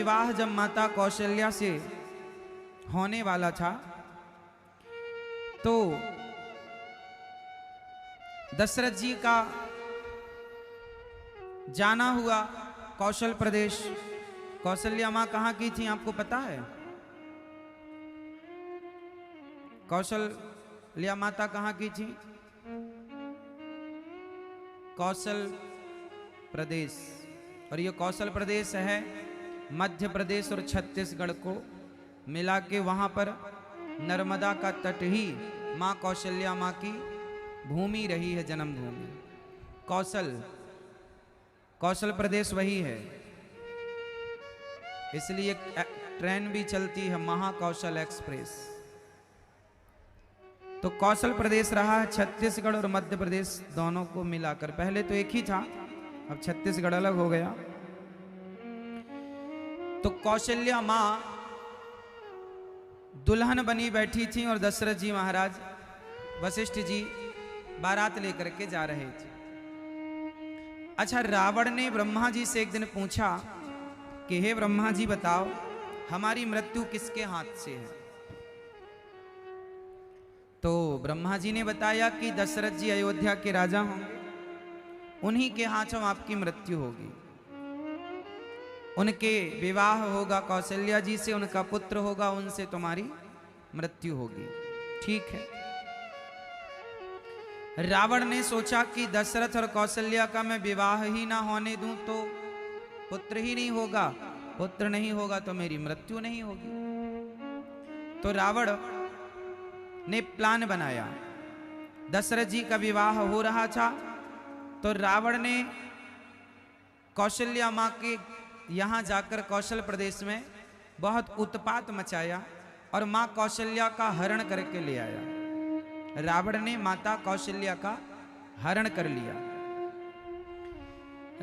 विवाह जब माता कौशल्या से होने वाला था तो दशरथ जी का जाना हुआ कौशल प्रदेश। कौशल्या मां कहां की थी आपको पता है? कौशल्या माता कहां की थी? कौशल प्रदेश। और ये कौशल प्रदेश है मध्य प्रदेश और छत्तीसगढ़ को मिला के, वहां पर नर्मदा का तट ही मां कौशल्या मां की भूमि रही है, जन्मभूमि। कौशल प्रदेश वही है, इसलिए ट्रेन भी चलती है महाकौशल एक्सप्रेस। तो कौशल प्रदेश रहा है छत्तीसगढ़ और मध्य प्रदेश दोनों को मिलाकर। पहले तो एक ही था, अब छत्तीसगढ़ अलग हो गया। तो कौशल्या मां दुल्हन बनी बैठी थी और दशरथ जी महाराज वशिष्ठ जी बारात लेकर के जा रहे थे। अच्छा, रावण ने ब्रह्मा जी से एक दिन पूछा कि हे ब्रह्मा जी बताओ हमारी मृत्यु किसके हाथ से है? तो ब्रह्मा जी ने बताया कि दशरथ जी अयोध्या के राजा होंगे, उन्हीं के हाथों आपकी मृत्यु होगी। उनके विवाह होगा कौशल्या जी से, उनका पुत्र होगा, उनसे तुम्हारी मृत्यु होगी। ठीक है। रावण ने सोचा कि दशरथ और कौशल्या का मैं विवाह ही ना होने दूं तो पुत्र ही नहीं होगा, पुत्र नहीं होगा तो मेरी मृत्यु नहीं होगी। तो रावण ने प्लान बनाया। दशरथ जी का विवाह हो रहा था तो रावण ने कौशल्या मां के यहां जाकर कौशल प्रदेश में बहुत उत्पात मचाया और मां कौशल्या का हरण करके ले आया। रावण ने माता कौशल्या का हरण कर लिया।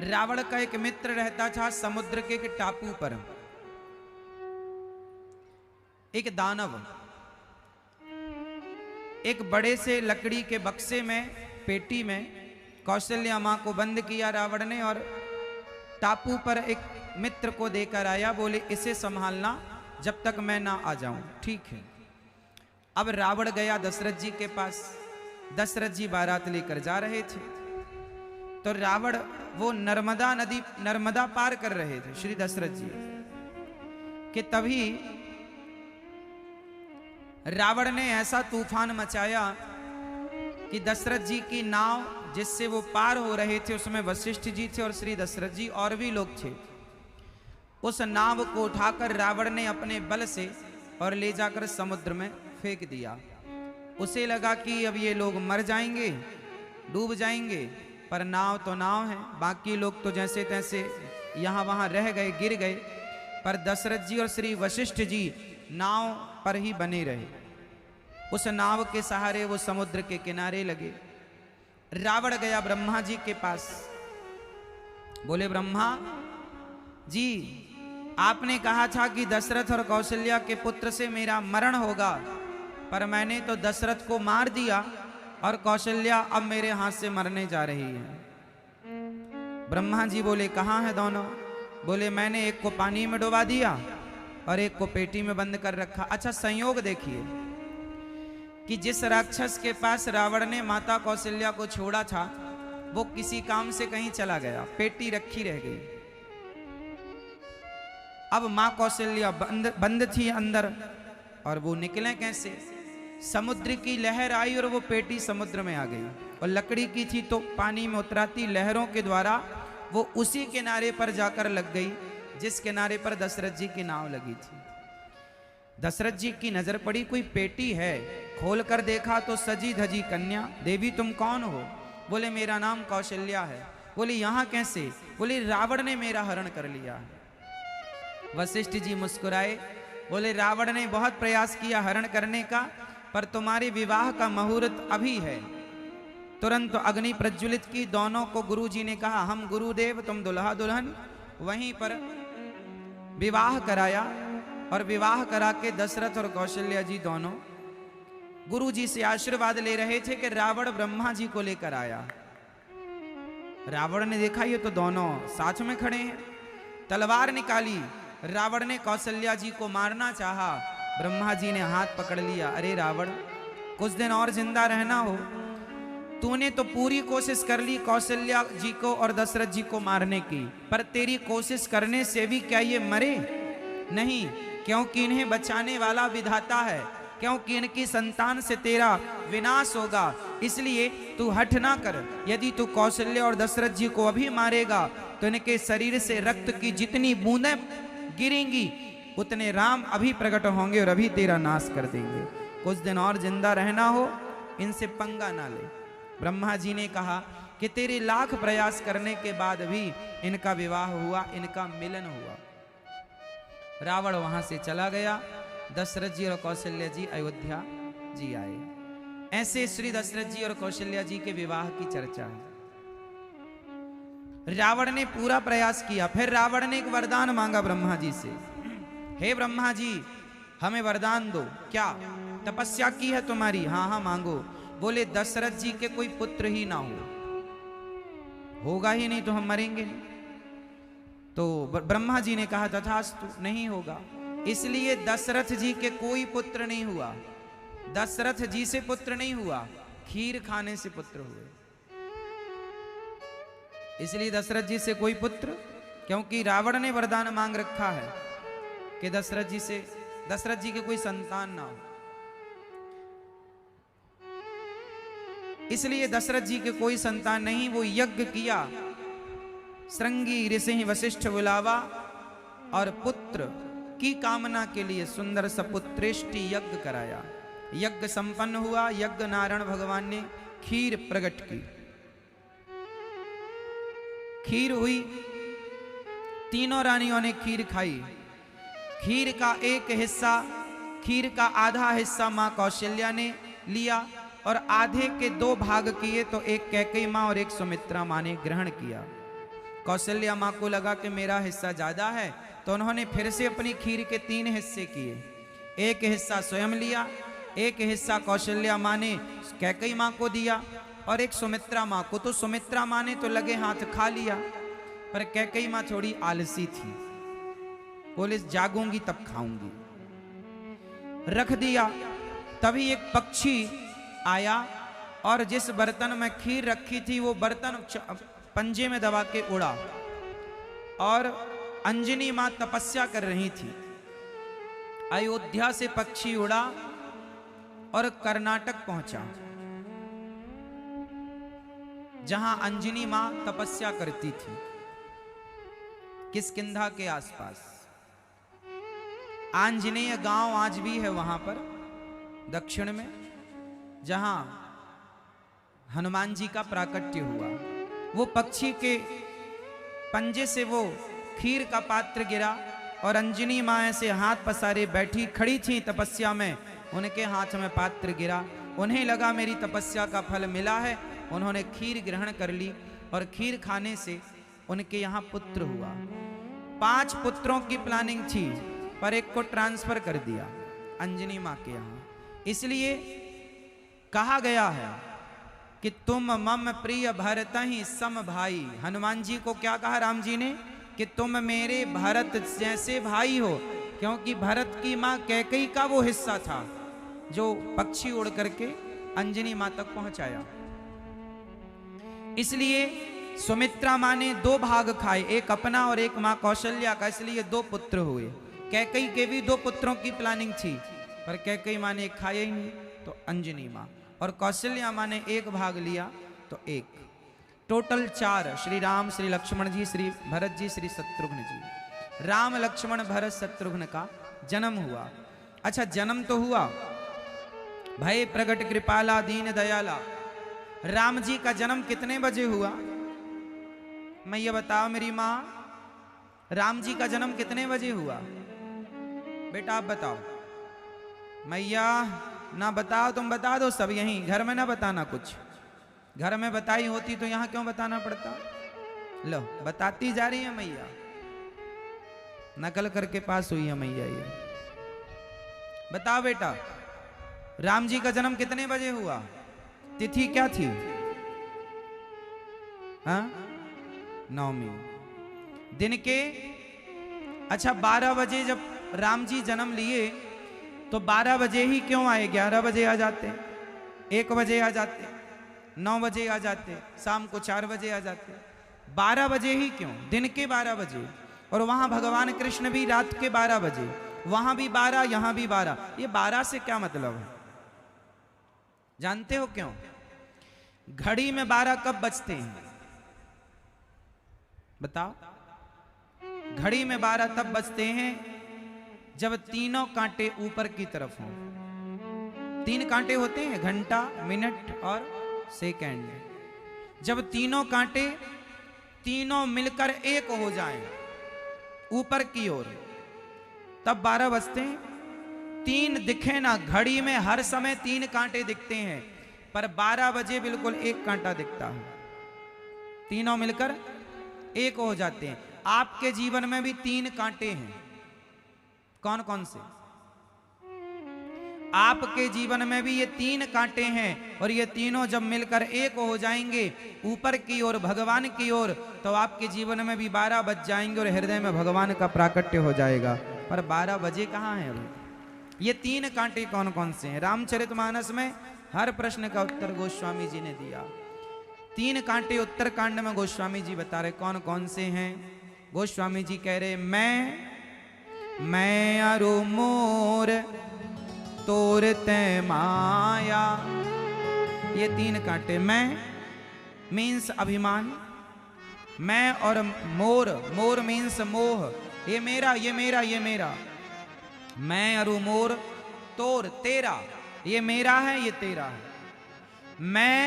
रावण का एक मित्र रहता था समुद्र के एक टापू पर, एक दानव। एक बड़े से लकड़ी के बक्से में, पेटी में कौशल्या मां को बंद किया रावण ने और टापू पर एक मित्र को देकर आया, बोले इसे संभालना जब तक मैं ना आ जाऊं। ठीक है। अब रावण गया दशरथ जी के पास। दशरथ जी बारात लेकर जा रहे थे तो रावण वो नर्मदा नदी, नर्मदा पार कर रहे थे श्री दशरथ जी कि तभी रावण ने ऐसा तूफान मचाया कि दशरथ जी की नाव जिससे वो पार हो रहे थे उसमें वशिष्ठ जी थे और श्री दशरथ जी और भी लोग थे। उस नाव को उठाकर रावण ने अपने बल से और ले जाकर समुद्र में फेंक दिया। उसे लगा कि अब ये लोग मर जाएंगे, डूब जाएंगे, पर नाव तो नाव है, बाकी लोग तो जैसे तैसे यहाँ वहाँ रह गए, गिर गए, पर दशरथ जी और श्री वशिष्ठ जी नाव पर ही बने रहे। उस नाव के सहारे वो समुद्र के किनारे लगे। रावण गया ब्रह्मा जी के पास, बोले ब्रह्मा जी आपने कहा था कि दशरथ और कौशल्या के पुत्र से मेरा मरण होगा, पर मैंने तो दशरथ को मार दिया और कौशल्या अब मेरे हाथ से मरने जा रही है। ब्रह्मा जी बोले कहाँ है दोनों? बोले मैंने एक को पानी में डुबा दिया और एक को पेटी में बंद कर रखा। अच्छा, संयोग देखिए कि जिस राक्षस के पास रावण ने माता कौशल्या को छोड़ा था वो किसी काम से कहीं चला गया, पेटी रखी रह गई। अब मां कौशल्या बंद थी अंदर और वो निकले कैसे? समुद्र की लहर आई और वो पेटी समुद्र में आ गई और लकड़ी की थी तो पानी में उतराती लहरों के द्वारा वो उसी किनारे पर जाकर लग गई जिस किनारे पर दशरथ जी की नाव लगी थी। दशरथ जी की नजर पड़ी, कोई पेटी है, खोल कर देखा तो सजी धजी कन्या। देवी तुम कौन हो? बोले मेरा नाम कौशल्या है। बोले यहाँ कैसे? बोले रावण ने मेरा हरण कर लिया। वशिष्ठ जी मुस्कुराए, बोले रावण ने बहुत प्रयास किया हरण करने का, पर तुम्हारे विवाह का मुहूर्त अभी है। तुरंत अग्नि प्रज्वलित की, दोनों को गुरुजी ने कहा हम गुरुदेव तुम दुल्हा दुल्हन। वहीं पर विवाह कराया और विवाह करा के दशरथ और कौशल्या जी दोनों गुरुजी से आशीर्वाद ले रहे थे कि रावण ब्रह्मा जी को लेकर आया। रावण ने देखा ये तो दोनों साथ में खड़े हैं, तलवार निकाली रावण ने कौशल्या जी को मारना चाहा, ब्रह्मा जी ने हाथ पकड़ लिया। अरे रावण, कुछ दिन और जिंदा रहना हो, तूने तो पूरी कोशिश कर ली कौशल्या जी को और दशरथ जी को मारने की, पर तेरी कोशिश करने से भी क्या ये मरे? नहीं, क्योंकि इन्हें बचाने वाला विधाता है, क्योंकि इनकी संतान से तेरा विनाश होगा। इसलिए तू हठ ना कर। यदि तू कौशल्या और दशरथ जी को अभी मारेगा तो इनके शरीर से रक्त की जितनी बूंदें गिरेंगी उतने राम अभी प्रकट होंगे और अभी तेरा नाश कर देंगे। कुछ दिन और जिंदा रहना हो, इनसे पंगा ना ले। ब्रह्मा जी ने कहा कि तेरे लाख प्रयास करने के बाद भी इनका विवाह हुआ, इनका मिलन हुआ। रावण वहां से चला गया। दशरथ जी और कौशल्या जी अयोध्या जी आए। ऐसे श्री दशरथ जी और कौशल्या जी के विवाह की चर्चा है। रावण ने पूरा प्रयास किया। फिर रावण ने एक वरदान मांगा ब्रह्मा जी से, हे ब्रह्मा जी हमें वरदान दो। क्या? तपस्या की है तुम्हारी? हाँ हाँ मांगो। बोले दशरथ जी के कोई पुत्र ही ना हो, होगा ही नहीं तो हम मरेंगे नहीं। तो ब्रह्मा जी ने कहा तथास्तु, नहीं होगा। इसलिए दशरथ जी के कोई पुत्र नहीं हुआ। दशरथ जी से पुत्र नहीं हुआ, खीर खाने से पुत्र हुए। इसलिए दशरथ जी से कोई पुत्र, क्योंकि रावण ने वरदान मांग रखा है कि दशरथ जी के कोई संतान ना हो। इसलिए दशरथ जी के कोई संतान नहीं। वो यज्ञ किया, श्रृंगी ऋषि वशिष्ठ बुलावा और पुत्र की कामना के लिए सुंदर सपुत्रेष्टि यज्ञ कराया। यज्ञ संपन्न हुआ। यज्ञ नारायण भगवान ने खीर प्रकट की। खीर हुई, तीनों रानियों ने खीर खाई। खीर का एक हिस्सा, खीर का आधा हिस्सा मां कौशल्या ने लिया और आधे के 2 भाग किए, तो एक कैकेयी मां और एक सुमित्रा मां ने ग्रहण किया। कौशल्या मां को लगा कि मेरा हिस्सा ज्यादा है, तो उन्होंने फिर से अपनी खीर के 3 हिस्से किए। एक हिस्सा स्वयं लिया, एक हिस्सा कौशल्या मां ने कैकेयी मां को दिया और एक सुमित्रा मां को। तो सुमित्रा मां ने तो लगे हाथ खा लिया, पर कैकेयी मां थोड़ी आलसी थी, बोले जागूंगी तब खाऊंगी, रख दिया। तभी एक पक्षी आया और जिस बर्तन में खीर रखी थी वो बर्तन पंजे में दबा के उड़ा। और अंजनी मां तपस्या कर रही थी। अयोध्या से पक्षी उड़ा और कर्नाटक पहुंचा, जहां अंजनी मां तपस्या करती थी, किष्किंधा के आसपास। आंजनेय गांव आज भी है वहां पर दक्षिण में, जहां हनुमान जी का प्राकट्य हुआ। वो पक्षी के पंजे से वो खीर का पात्र गिरा और अंजनी मां ऐसे हाथ पसारे बैठी खड़ी थी तपस्या में, उनके हाथ में पात्र गिरा। उन्हें लगा मेरी तपस्या का फल मिला है। उन्होंने खीर ग्रहण कर ली और खीर खाने से उनके यहाँ पुत्र हुआ। 5 पुत्रों की प्लानिंग थी, पर एक को ट्रांसफर कर दिया अंजनी मां के यहाँ। इसलिए कहा गया है कि तुम मम प्रिय भरत ही सम भाई। हनुमान जी को क्या कहा राम जी ने कि तुम मेरे भरत जैसे भाई हो, क्योंकि भरत की मां कैकेयी का वो हिस्सा था जो पक्षी उड़ करके अंजनी मां तक पहुंचाया। इसलिए सुमित्रा मां ने 2 भाग खाए, एक अपना और एक मां कौशल्या का। इसलिए 2 पुत्र हुए। कैकेयी के भी 2 पुत्रों की प्लानिंग थी, पर कैकेयी मां ने खाया ही नहीं, तो अंजनी मां। और कौशल्या मां ने 1 भाग लिया, तो 1। टोटल 4, श्री राम, श्री लक्ष्मण जी, श्री भरत जी, श्री शत्रुघ्न जी। राम लक्ष्मण भरत शत्रुघ्न का जन्म हुआ। अच्छा, जन्म तो हुआ, भय प्रगट कृपाला दीन दयाला। राम जी का जन्म कितने बजे हुआ? मैं ये बताओ मेरी माँ, राम जी का जन्म कितने बजे हुआ? बेटा आप बताओ। मैया ना बताओ, तुम बता दो सब यहीं, घर में ना बताना कुछ। घर में बताई होती तो यहां क्यों बताना पड़ता? लो बताती जा रही है मैया, नकल करके पास हुई है मैया। ये बताओ बेटा, राम जी का जन्म कितने बजे हुआ? तिथि क्या थी? हाँ, 9वीं। दिन के अच्छा 12 बजे जब राम जी जन्म लिए तो 12 बजे ही क्यों आए? 11 बजे आ जाते, 1 बजे आ जाते, 9 बजे आ जाते, शाम को 4 बजे आ जाते, 12 बजे ही क्यों? दिन के 12 बजे। और वहां भगवान कृष्ण भी रात के 12 बजे, वहां भी 12, यहां भी 12। ये 12 से क्या मतलब है? जानते हो क्यों? घड़ी में 12 कब बजते हैं? बताओ। घड़ी में 12 तब बजते हैं जब तीनों कांटे ऊपर की तरफ हों। 3 कांटे होते हैं, घंटा, मिनट और सेकंड। जब तीनों कांटे तीनों मिलकर एक हो जाएं ऊपर की ओर, तब 12 बजते हैं। 3 दिखे ना, घड़ी में हर समय 3 कांटे दिखते हैं, पर 12 बजे बिल्कुल 1 कांटा दिखता है। तीनों मिलकर एक हो जाते हैं। आपके जीवन में भी 3 कांटे हैं। कौन कौन से? आपके जीवन में भी ये 3 कांटे हैं, और ये तीनों जब मिलकर एक हो जाएंगे ऊपर की ओर, भगवान की ओर, तो आपके जीवन में भी 12 बज जाएंगे और हृदय में भगवान का प्राकट्य हो जाएगा। पर 12 बजे कहाँ है अभी? ये 3 कांटे कौन कौन से हैं? रामचरितमानस में हर प्रश्न का उत्तर गोस्वामी जी ने दिया। 3 कांटे उत्तरकांड में गोस्वामी जी बता रहे कौन कौन से हैं। गोस्वामी जी कह रहे मैं अरु मोर तोरते माया। ये 3 कांटे। मैं मीन्स अभिमान, मैं और मोर, मोर मीन्स मोह। ये मेरा, ये मेरा, ये मेरा। मैं अरु मोर तोर, तेरा। ये मेरा है, ये तेरा है। मैं,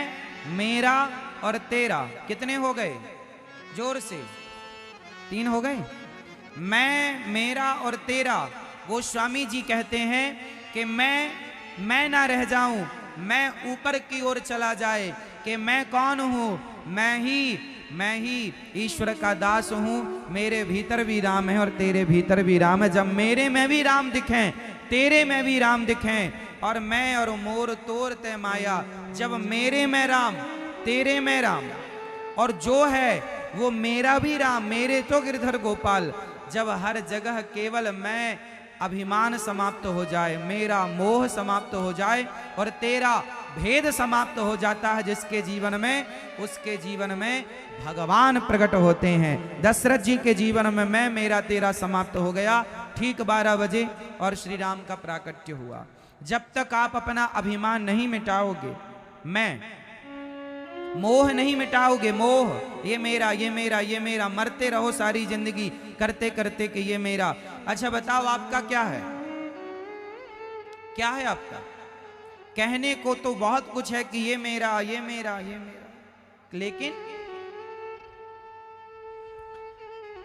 मेरा और तेरा कितने हो गए? जोर से 3 हो गए। मैं, मेरा और तेरा। गोस्वामी जी कहते हैं कि मैं ना रह जाऊं, मैं ऊपर की ओर चला जाए, कि मैं कौन हूं? मैं ही ईश्वर का दास हूं। मेरे भीतर भी राम है और तेरे भीतर भी राम है। जब मेरे में भी राम दिखें, तेरे में भी राम दिखें, और मैं और मोर तोर ते माया। जब मेरे में राम, तेरे में राम, और जो है वो मेरा भी राम, मेरे तो गिरधर गोपाल। जब हर जगह केवल मैं, अभिमान समाप्त हो जाए, मेरा मोह समाप्त हो जाए, और तेरा भेद समाप्त हो जाता है जिसके जीवन में, उसके जीवन में भगवान प्रकट होते हैं। दशरथ जी के जीवन में मैं, मेरा, तेरा समाप्त हो गया ठीक 12 बजे, और श्री राम का प्राकट्य हुआ। जब तक आप अपना अभिमान नहीं मिटाओगे, मैं मोह नहीं मिटाओगे, मोह, ये मेरा, ये मेरा, ये मेरा, मरते रहो सारी जिंदगी करते करते कि ये मेरा। अच्छा बताओ आपका क्या है? क्या है आपका? कहने को तो बहुत कुछ है कि ये मेरा, ये मेरा, ये मेरा, लेकिन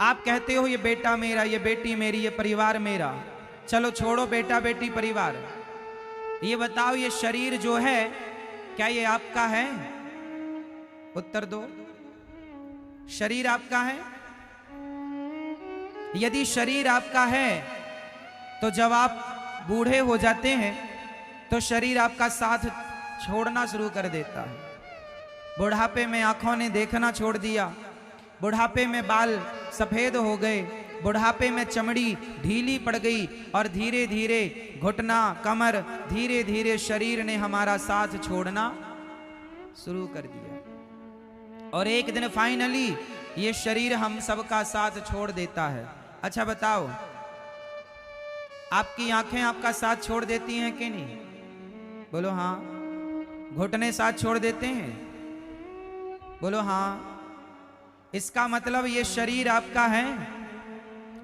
आप कहते हो ये बेटा मेरा, ये बेटी मेरी, ये परिवार मेरा। चलो छोड़ो बेटा बेटी परिवार, ये बताओ ये शरीर जो है क्या ये आपका है? उत्तर दो। शरीर आपका है? यदि शरीर आपका है तो जब आप बूढ़े हो जाते हैं तो शरीर आपका साथ छोड़ना शुरू कर देता है। बुढ़ापे में आंखों ने देखना छोड़ दिया, बुढ़ापे में बाल सफेद हो गए, बुढ़ापे में चमड़ी ढीली पड़ गई, और धीरे धीरे घुटना, कमर, धीरे धीरे शरीर ने हमारा साथ छोड़ना शुरू कर दिया। और एक दिन फाइनली ये शरीर हम सबका साथ छोड़ देता है। अच्छा बताओ, आपकी आंखें आपका साथ छोड़ देती हैं कि नहीं? बोलो हाँ। घुटने साथ छोड़ देते हैं? बोलो हाँ। इसका मतलब ये शरीर आपका है?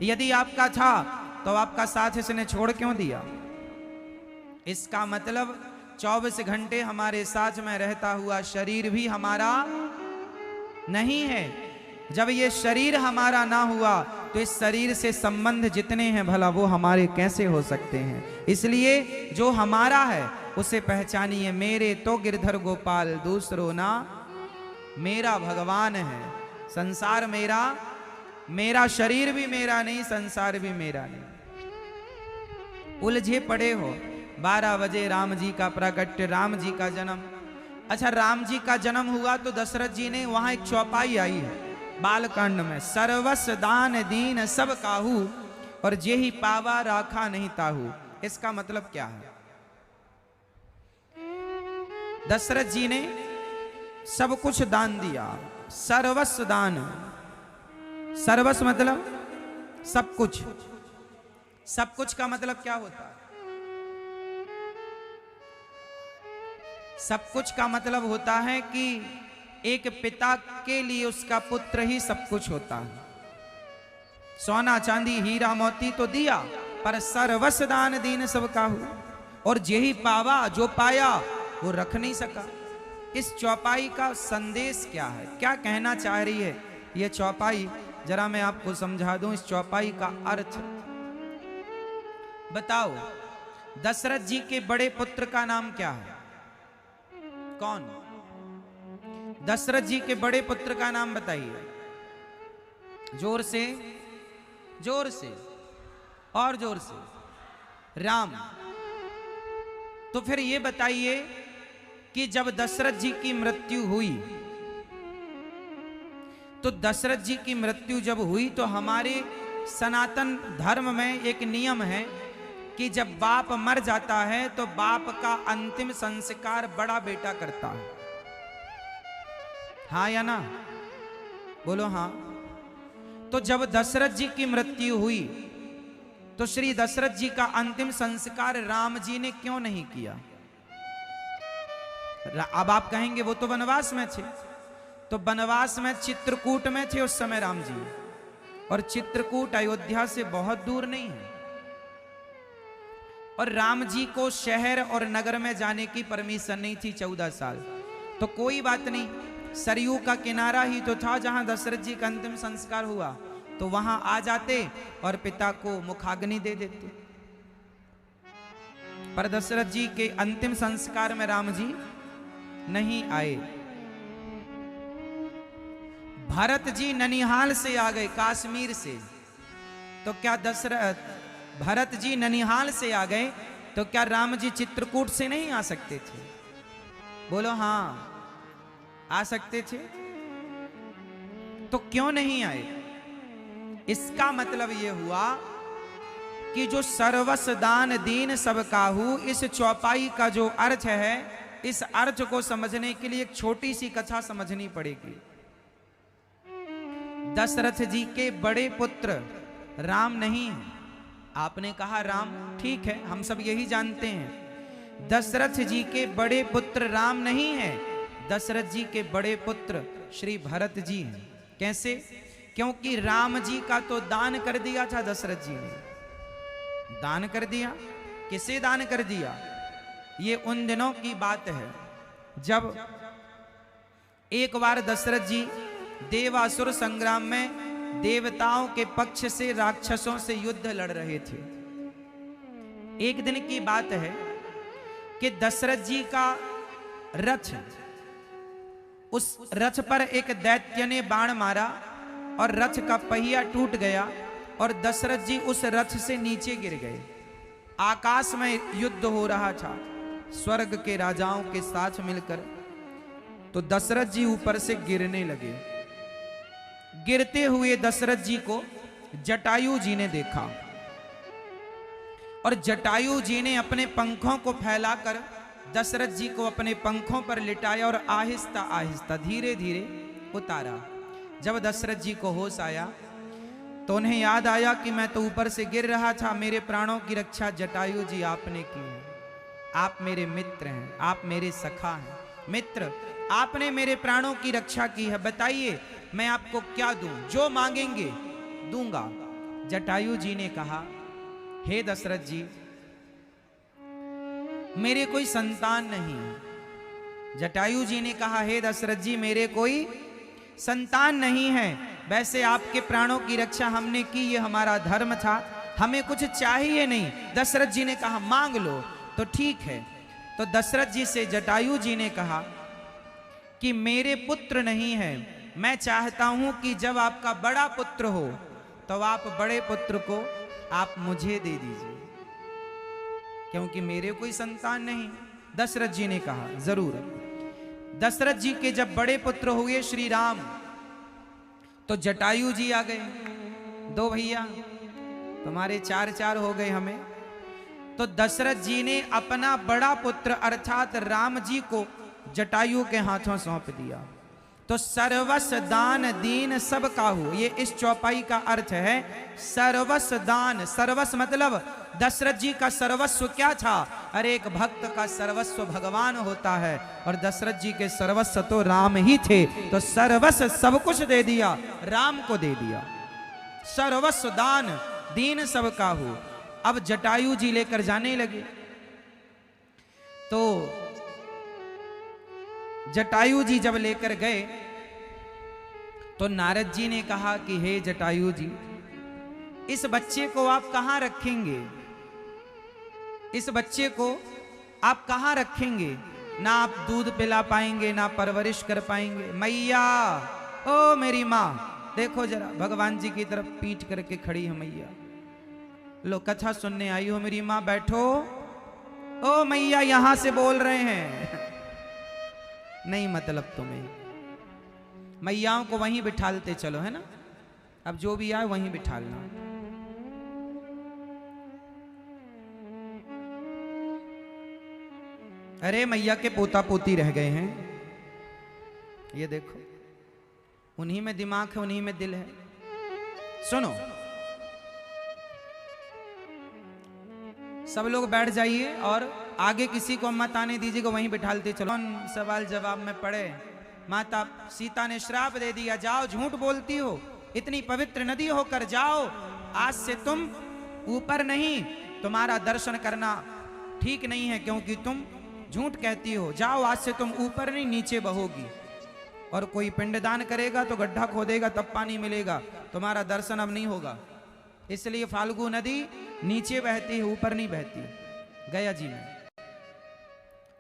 यदि आपका था तो आपका साथ इसने छोड़ क्यों दिया? इसका मतलब 24 घंटे हमारे साथ में रहता हुआ शरीर भी हमारा नहीं है। जब ये शरीर हमारा ना हुआ तो इस शरीर से संबंध जितने हैं भला वो हमारे कैसे हो सकते हैं? इसलिए जो हमारा है उसे पहचानिए। मेरे तो गिरधर गोपाल दूसरो ना, मेरा भगवान है। संसार मेरा, मेरा शरीर भी मेरा नहीं, संसार भी मेरा नहीं। उलझे पड़े हो। 12 बजे राम जी का प्राकट्य, राम जी का जन्म। अच्छा राम जी का जन्म हुआ तो दशरथ जी ने, वहां एक चौपाई आई है बालकांड में, सर्वस्व दान दीन सब काहू, और जे ही पावा राखा नहीं ताहू। इसका मतलब क्या है? दशरथ जी ने सब कुछ दान दिया, सर्वस्व दान। सर्वस्व मतलब सब कुछ। सब कुछ का मतलब क्या होता है? सब कुछ का मतलब होता है कि एक पिता के लिए उसका पुत्र ही सब कुछ होता है। सोना चांदी हीरा मोती तो दिया, पर सर्वस्व दान दीन सब काहू। और जेही पावा, जो पाया वो रख नहीं सका। इस चौपाई का संदेश क्या है? क्या कहना चाह रही है ये चौपाई? जरा मैं आपको समझा दूं इस चौपाई का अर्थ। बताओ, दशरथ जी के बड़े पुत्र का नाम क्या है? कौन? दशरथ जी के बड़े पुत्र का नाम बताइए। जोर से, जोर से और जोर से। राम। तो फिर ये बताइए कि जब दशरथ जी की मृत्यु हुई, तो दशरथ जी की मृत्यु जब हुई तो हमारे सनातन धर्म में एक नियम है कि जब बाप मर जाता है तो बाप का अंतिम संस्कार बड़ा बेटा करता है। हाँ या ना? बोलो हाँ। तो जब दशरथ जी की मृत्यु हुई तो श्री दशरथ जी का अंतिम संस्कार राम जी ने क्यों नहीं किया? अब आप कहेंगे वो तो वनवास में थे। तो वनवास में चित्रकूट में थे उस समय राम जी, और चित्रकूट अयोध्या से बहुत दूर नहीं है। और राम जी को शहर और नगर में जाने की परमिशन नहीं थी 14 साल। तो कोई बात नहीं, सरयू का किनारा ही तो था जहां दशरथ जी का अंतिम संस्कार हुआ, तो वहां आ जाते और पिता को मुखाग्नि दे देते। पर दशरथ जी के अंतिम संस्कार में राम जी नहीं आए। भरत जी ननिहाल से आ गए, कश्मीर से। तो क्या दशरथ, भरत जी ननिहाल से आ गए, तो क्या राम जी चित्रकूट से नहीं आ सकते थे? बोलो हाँ, आ सकते थे। तो क्यों नहीं आए? इसका मतलब यह हुआ कि जो सर्वस्व दान दीन सब काहू, इस चौपाई का जो अर्थ है, इस अर्थ को समझने के लिए एक छोटी सी कथा समझनी पड़ेगी। दशरथ जी के बड़े पुत्र राम नहीं है। आपने कहा राम, ठीक है, हम सब यही जानते हैं। दशरथ जी के बड़े पुत्र राम नहीं है। दशरथ जी के बड़े पुत्र श्री भरत जी हैं। कैसे? क्योंकि राम जी का तो दान कर दिया था दशरथ जी ने। दान कर दिया। किसे दान कर दिया? ये उन दिनों की बात है जब एक बार दशरथ जी देवासुर संग्राम में देवताओं के पक्ष से राक्षसों से युद्ध लड़ रहे थे। एक दिन की बात है कि दशरथ जी का रथ, उस रथ पर एक दैत्य ने बाण मारा और रथ का पहिया टूट गया और दशरथ जी उस रथ से नीचे गिर गए। आकाश में युद्ध हो रहा था स्वर्ग के राजाओं के साथ मिलकर। तो दशरथ जी ऊपर से गिरने लगे। गिरते हुए दशरथ जी को जटायु जी ने देखा और जटायु जी ने अपने पंखों को फैलाकर दशरथ जी को अपने पंखों पर लिटाया और आहिस्ता आहिस्ता धीरे धीरे उतारा। जब दशरथ जी को होश आया तो उन्हें याद आया कि मैं तो ऊपर से गिर रहा था, मेरे प्राणों की रक्षा जटायु जी आपने की है। आप मेरे मित्र हैं, आप मेरे सखा हैं। मित्र, आपने मेरे प्राणों की रक्षा की है, बताइए मैं आपको क्या दूं? जो मांगेंगे दूंगा। जटायु जी ने कहा, हे दशरथ जी, मेरे कोई संतान नहीं है। जटायु जी ने कहा, हे दशरथ जी, मेरे कोई संतान नहीं है। वैसे आपके प्राणों की रक्षा हमने की, ये हमारा धर्म था, हमें कुछ चाहिए नहीं। दशरथ जी ने कहा, मांग लो। तो ठीक है। तो दशरथ जी से जटायु जी ने कहा कि मेरे पुत्र नहीं है, मैं चाहता हूं कि जब आपका बड़ा पुत्र हो तो आप बड़े पुत्र को आप मुझे दे दीजिए, क्योंकि मेरे कोई संतान नहीं। दशरथ जी ने कहा, जरूर। दशरथ जी के जब बड़े पुत्र हुए श्री राम, तो जटायु जी आ गए, दो भैया। तुम्हारे 4 हो गए हमें। तो दशरथ जी ने अपना बड़ा पुत्र अर्थात राम जी को जटायु के हाथों सौंप दिया। तो सर्वस्व दान दीन सब काहू, ये इस चौपाई का अर्थ है। सर्वस्व दान, सर्वस्व मतलब दशरथ जी का सर्वस्व क्या था? अरे एक भक्त का सर्वस्व भगवान होता है और दशरथ जी के सर्वस्व तो राम ही थे। तो सर्वस्व सब कुछ दे दिया, राम को दे दिया। सर्वस्व दान दीन सब काहू। अब जटायु जी लेकर जाने लगे। तो जटायु जी जब लेकर गए तो नारद जी ने कहा कि हे जटायु जी, इस बच्चे को आप कहां रखेंगे? इस बच्चे को आप कहां रखेंगे? ना आप दूध पिला पाएंगे, ना परवरिश कर पाएंगे। मैया, ओ मेरी माँ, देखो जरा, भगवान जी की तरफ पीठ करके खड़ी है मैया। लो कथा सुनने आई हो मेरी माँ, बैठो। ओ मैया यहां से बोल रहे हैं। नहीं मतलब तुम्हें, मैयाओं को वहीं बिठालते चलो, है ना। अब जो भी आए वहीं बिठालना। अरे मैया के पोता पोती रह गए हैं, ये देखो, उन्हीं में दिमाग है, उन्हीं में दिल है। सुनो, सब लोग बैठ जाइए और आगे किसी को मत आने दीजिएगा, वहीं बिठालते चलो। सवाल जवाब में पड़े। माता सीता ने श्राप दे दिया, जाओ, झूठ बोलती हो, इतनी पवित्र नदी होकर जाओ, आज से तुम ऊपर नहीं, तुम्हारा दर्शन करना ठीक नहीं है, क्योंकि तुम झूठ कहती हो। जाओ, आज से तुम ऊपर नहीं नीचे बहोगी, और कोई पिंडदान करेगा तो गड्ढा खोदेगा तब पानी मिलेगा, तुम्हारा दर्शन अब नहीं होगा। इसलिए फाल्गु नदी नीचे बहती है, ऊपर नहीं बहती। गया जी में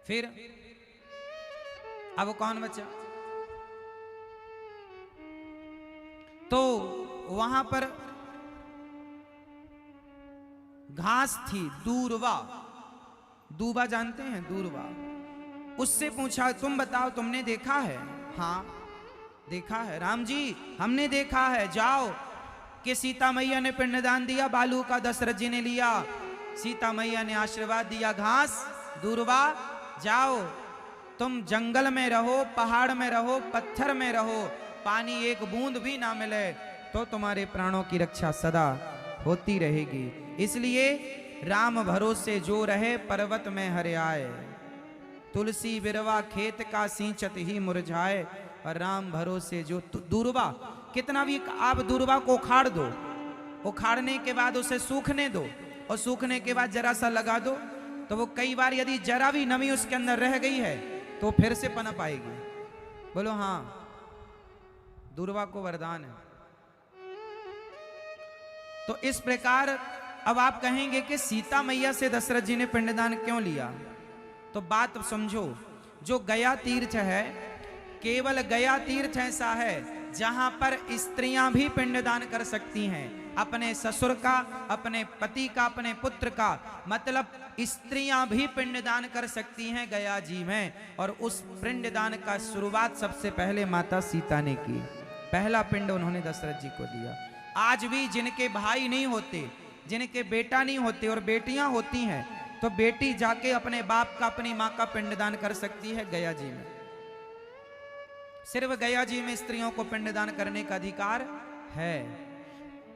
फिर अब कौन बचा? तो वहां पर घास थी, दूर्वा। दूबा जानते हैं? दूर्वा। उससे पूछा, तुम बताओ, तुमने देखा है? हाँ देखा है राम जी, हमने देखा है। जाओ कि सीता मैया ने पिंडदान दिया, बालू का दशरथ जी ने लिया। सीता मैया ने आशीर्वाद दिया, घास दूर्वा, जाओ तुम जंगल में रहो, पहाड़ में रहो, पत्थर में रहो, पानी एक बूंद भी ना मिले तो तुम्हारे प्राणों की रक्षा सदा होती रहेगी। इसलिए राम भरोसे जो रहे, पर्वत में हरियाए, तुलसी बिरवा खेत का सींचत ही मुरझाए। और राम भरोसे जो दूर्वा, कितना भी आप दूर्वा को उखाड़ दो, उखाड़ने के बाद उसे सूखने दो, और सूखने के बाद जरा सा लगा दो, तो वो कई बार यदि जरा भी नमी उसके अंदर रह गई है तो फिर से पनप आएगी। बोलो हाँ, दूर्वा को वरदान है। तो इस प्रकार अब आप कहेंगे कि सीता मैया से दशरथ जी ने पिंडदान क्यों लिया? तो बात समझो, जो गया तीर्थ है, केवल गया तीर्थ ऐसा है जहां पर स्त्रियां भी पिंडदान कर सकती हैं, अपने ससुर का, अपने पति का, अपने पुत्र का, मतलब स्त्रियां भी पिंडदान कर सकती हैं गया जी में। और उस पिंडदान का शुरुआत सबसे पहले माता सीता ने की। पहला पिंड उन्होंने दशरथ जी को दिया। आज भी जिनके भाई नहीं होते, जिनके बेटा नहीं होते और बेटियां होती हैं, तो बेटी जाके अपने बाप का, अपनी मां का पिंडदान कर सकती है गया जी में। सिर्फ गया जी में स्त्रियों को पिंडदान करने का अधिकार है।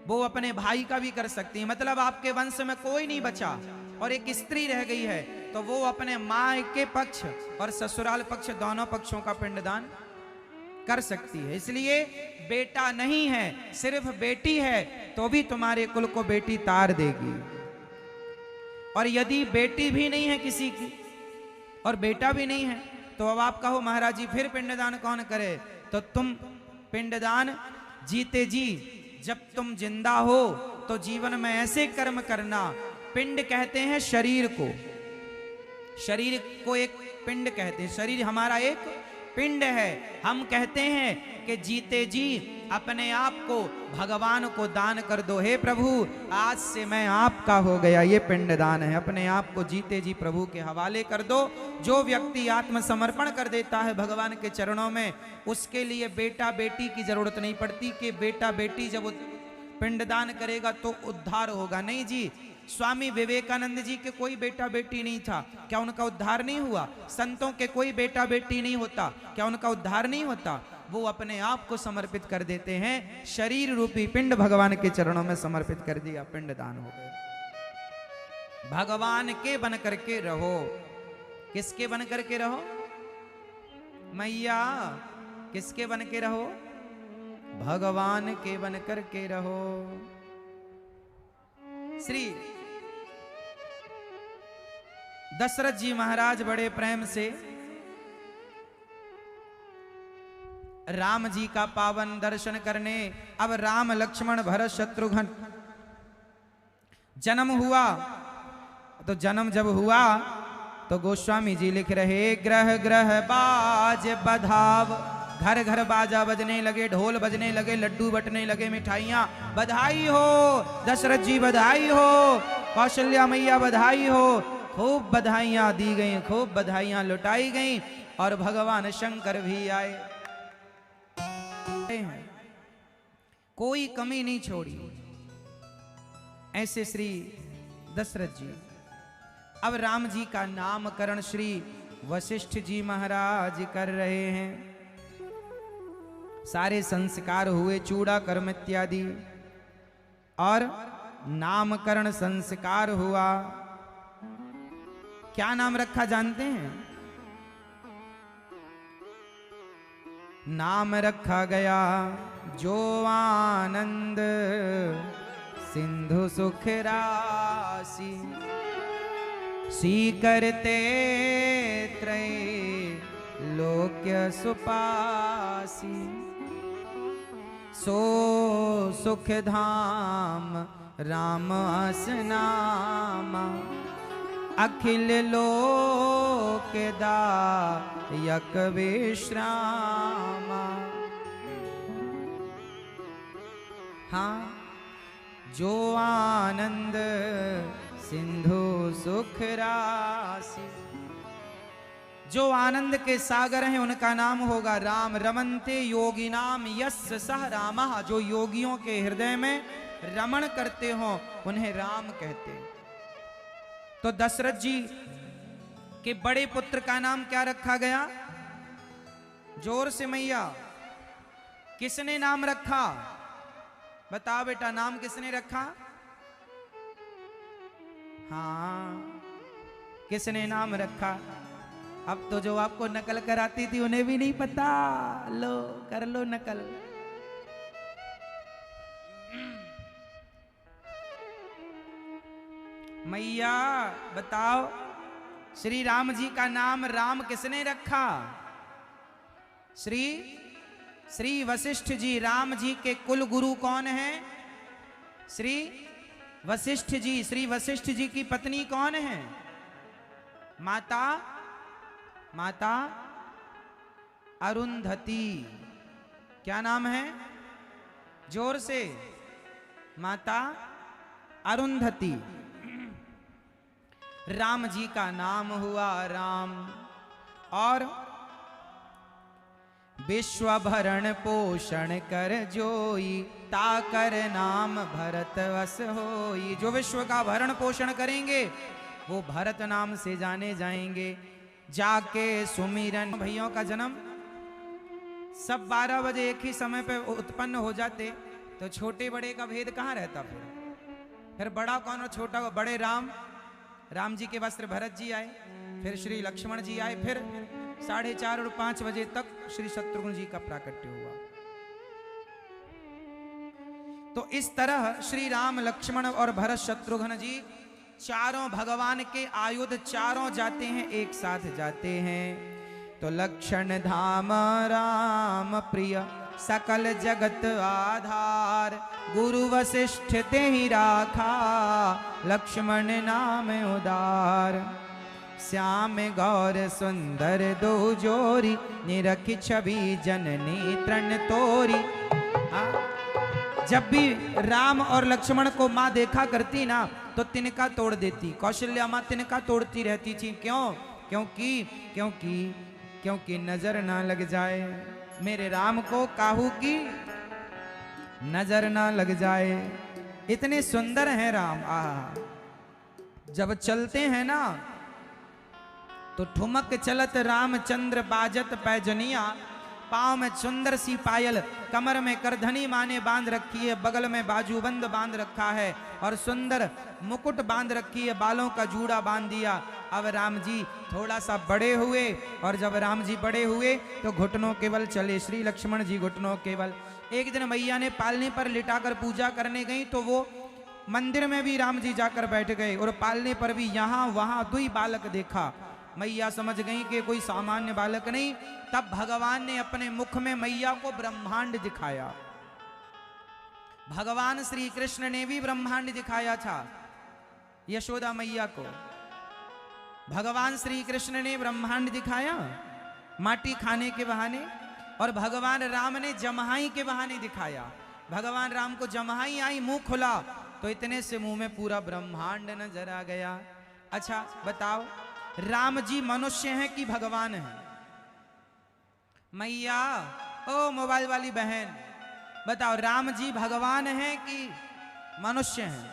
वो अपने भाई का भी कर सकती है, मतलब आपके वंश में कोई नहीं बचा और एक स्त्री रह गई है, तो वो अपने माँ के पक्ष और ससुराल पक्ष, दोनों पक्षों का पिंडदान कर सकती है। इसलिए बेटा नहीं है, सिर्फ बेटी है, तो भी तुम्हारे कुल को बेटी तार देगी। और यदि बेटी भी नहीं है किसी की और बेटा भी नहीं है, तो अब आप कहो महाराज जी फिर पिंडदान कौन करे? तो तुम पिंडदान जीते जी, जब तुम जिंदा हो तो जीवन में ऐसे कर्म करना। पिंड कहते हैं शरीर को, शरीर को एक पिंड कहते हैं, शरीर हमारा एक पिंड है। हम कहते हैं कि जीते जी अपने आप को भगवान को दान कर दो। हे प्रभु, आज से मैं आपका हो गया, ये पिंडदान है। अपने आप को जीते जी प्रभु के हवाले कर दो। जो व्यक्ति आत्मसमर्पण कर देता है भगवान के चरणों में, उसके लिए बेटा बेटी की जरूरत नहीं पड़ती कि बेटा बेटी जब पिंडदान करेगा तो उद्धार होगा। नहीं जी, स्वामी विवेकानंद जी के कोई बेटा बेटी नहीं था, क्या उनका उद्धार नहीं हुआ? संतों के कोई बेटा बेटी नहीं होता, क्या उनका उद्धार नहीं होता? वो अपने आप को समर्पित कर देते हैं, शरीर रूपी पिंड भगवान के चरणों में समर्पित कर दिया, पिंडदान हो गए। भगवान के बन करके रहो। किसके बन करके रहो? मैया किसके बन के रहो? भगवान के बन करके रहो। श्री दशरथ जी महाराज बड़े प्रेम से राम जी का पावन दर्शन करने, अब राम लक्ष्मण भरत शत्रुघ्न जन्म हुआ। तो जन्म जब हुआ तो गोस्वामी जी लिख रहे, ग्रह ग्रह बाज बधाव, घर घर बाजा बजने लगे, ढोल बजने लगे, लड्डू बटने लगे, मिठाइयां, बधाई हो दशरथ जी, बधाई हो कौशल्या मैया, बधाई हो। खूब बधाइयां दी गई, खूब बधाइयां लुटाई गई, और भगवान शंकर भी आए, कोई कमी नहीं छोड़ी। ऐसे श्री दशरथ जी, अब राम जी का नामकरण श्री वशिष्ठ जी महाराज कर रहे हैं। सारे संस्कार हुए, चूड़ा कर्म इत्यादि, और नामकरण संस्कार हुआ। क्या नाम रखा जानते हैं? नाम रखा गया जो आनंद सिंधु सुख राशि, स्वीकरते त्रय लोक्य सुपासी, सो सुख धाम राम असनामा, अखिल लोक दायक विश्रामा। हाँ, जो आनंद सिंधु सुख राशि, जो आनंद के सागर हैं उनका नाम होगा राम। रमन्ते योगिनाम यस्य सह रामः, जो योगियों के हृदय में रमण करते हो उन्हें राम कहते हैं। तो दशरथ जी के बड़े पुत्र का नाम क्या रखा गया? जोर से मैया, किसने नाम रखा? बताओ बेटा, नाम किसने रखा? हाँ, किसने नाम रखा? अब तो जो आपको नकल कराती थी उन्हें भी नहीं पता। लो कर लो नकल। मैया बताओ, श्री राम जी का नाम राम किसने रखा? श्री वशिष्ठ जी। राम जी के कुल गुरु कौन है? श्री वशिष्ठ जी। श्री वशिष्ठ जी की पत्नी कौन है? माता अरुंधति। क्या नाम है? जोर से, माता अरुंधति। राम जी का नाम हुआ राम। और विश्व भरण पोषण कर जोई, ताकर नाम भरत वस होई। जो विश्व का भरण पोषण करेंगे वो भरत नाम से जाने जाएंगे। जाके सुमिरन। भैयों का जन्म सब 12 बजे एक ही समय पे उत्पन्न हो जाते तो छोटे बड़े का भेद कहाँ रहता? फिर बड़ा कौन और छोटा? बड़े राम जी के वस्त्र भरत जी आए, फिर श्री लक्ष्मण जी आए, फिर 4:30 और 5 बजे तक श्री शत्रुघ्न जी का प्राकट्य हुआ। तो इस तरह श्री राम लक्ष्मण और भरत शत्रुघ्न जी चारों भगवान के आयुध चारों जाते हैं, एक साथ जाते हैं। तो लक्षण धाम राम प्रिय, सकल जगत आधार, गुरु वशिष्ठ ते ही राखा, लक्ष्मण नाम उदार। श्याम गौर सुंदर दो जोरी, निरखी छवि जननी तृण तोरी। जब भी राम और लक्ष्मण को माँ देखा करती ना तो तिनका तोड़ देती। कौशल्या माँ तिनका तोड़ती रहती थी। क्यों? क्योंकि नजर ना लग जाए मेरे राम को काहू की। नजर ना लग जाए। इतने सुंदर हैं राम। जब चलते हैं ना तो ठुमक चलत रामचंद्र बाजत पैजनिया, पाँव में सुंदर सी पायल, कमर में करधनी माने बांध रखी है, बगल में बाजूबंद बांध रखा है और सुंदर मुकुट बांध रखी है, बालों का जूड़ा बांध दिया। अब राम जी थोड़ा सा बड़े हुए और जब राम जी बड़े हुए तो घुटनों केवल चले। श्री लक्ष्मण जी घुटनों केवल। एक दिन मैया ने पालने पर लिटाकर पूजा करने गई तो वो मंदिर में भी राम जी जाकर बैठ गए और पालने पर भी यहाँ वहां दुई बालक देखा। मैया समझ गई कि कोई सामान्य बालक नहीं। तब भगवान ने अपने मुख में मैया को ब्रह्मांड दिखाया। भगवान श्री कृष्ण ने भी ब्रह्मांड दिखाया था यशोदा मैया को। भगवान श्री कृष्ण ने ब्रह्मांड दिखाया माटी खाने के बहाने और भगवान राम ने जमहाई के बहाने दिखाया। भगवान राम को जमहाई आई, मुंह खुला तो इतने से मुंह में पूरा ब्रह्मांड नजर आ गया। अच्छा बताओ, राम जी मनुष्य हैं कि भगवान हैं? मैया, ओ मोबाइल वाली बहन बताओ, राम जी भगवान हैं कि मनुष्य हैं?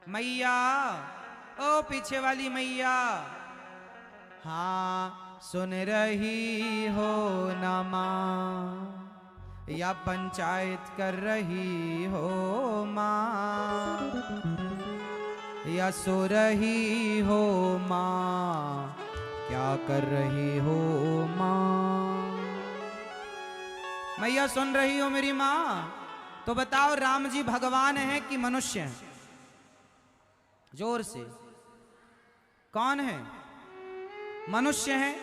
मैया, ओ पीछे वाली मैया, हाँ सुन रही हो ना मां, या पंचायत कर रही हो मां, या सो रही हो मां, क्या कर रही हो मां? मैया सुन रही हो मेरी मां? तो बताओ राम जी भगवान हैं कि मनुष्य हैं? जोर से। कौन है? मनुष्य हैं,